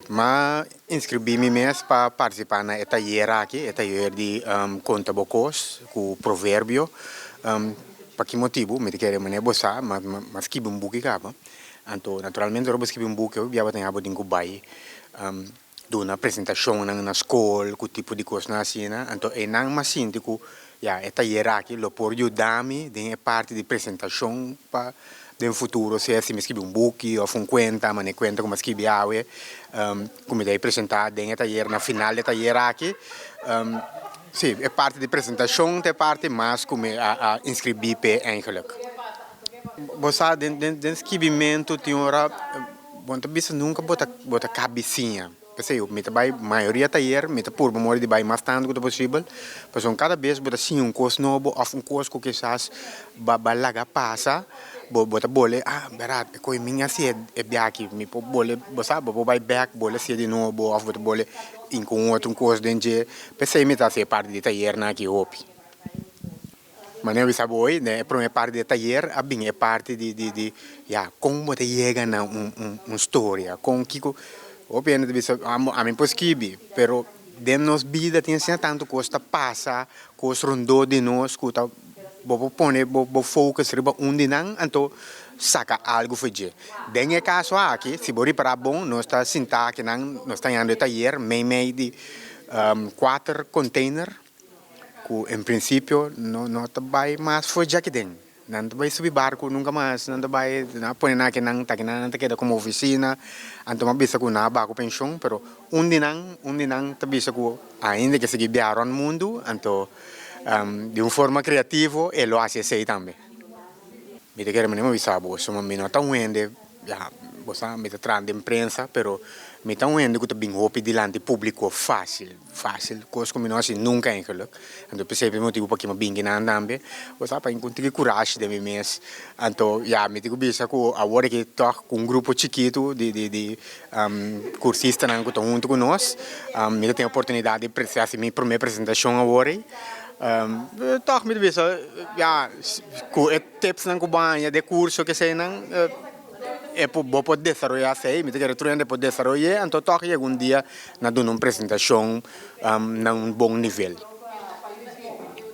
Ma inscrevi-me mesmo para participar na taller aqui, taller de conta bocos, com provérbio. Para que motivo? Me quero mané bossa, mas que um buque capa. Então, naturalmente, eu escrevi um buque, eu já tenho abo de Dubai. Do uma apresentação na escola, com tipo de coisa assim, né? Então, é não mais sinto que ja, taller aqui, lo por ajudar-me, de parte de apresentação para no futuro, se assim me escrevi um book ou um conta, mas nem conta como escrevi como dei apresentar dentro taller na final do taller aqui. Sim, é parte de apresentação, é parte mais como a inscrever para eigenlijk. Você dentro escrevimento tem hora, bom, talvez nunca bota cabecinha. Pensei, eu me trabalho maioria taller, me por memória de vai mais tanto quanto possível, mas cada vez bota sim um curso novo ou um curso que quizás balaga passa, bota bole, berat, é coisa minha assim é aqui, me pô bole, você vou vai back bole se de novo, ou bota bole em com outro curso dentro, pensei me tá ser parte de taller na que hope. Mas não sabe hoje, né? Para uma parte de taller, a bem é parte de como você chega na uma história, com que obviamente a mim possível, pero dentro da nossa vida tem assim tanto coisa passa, coisa rondou de nós, que tá vou pôr vou focar sobre onde não, então saca algo fazer. Dentro caso aqui, se você para bom, nós está sentado aqui nós está indo taller, meio de 4 container que em princípio não vai mais foi já que tem. Não vai subir barco nunca mais, não vai põe na que não tá queda como oficina, então uma vez que não barco pensão, pero onde não tá vez que ainda que se viajar no mundo, então de uma forma criativa ele lo hace assim também. Me te quero mesmo avisar, você me não tá vendo, já você me tá trazendo imprensa, pero me tá vendo que tá bem hope delante público fácil, coisa como nós nunca eigenlijk. Então pensei pelo motivo para que me bingue na andambe, você para encontrar coragem de mim mesmo. Então já me digo bisa que agora que tô com um grupo chiquito de cursistas que estão junto com nós, me tem a oportunidade de fazer minha primeira apresentação agora. Toch met wissel, ja, tips ng kubanya de curso que sei não é para poder desarrollar sei, me quero treinar para desarrollar, então toch algum dia na dando uma apresentação num bom nível.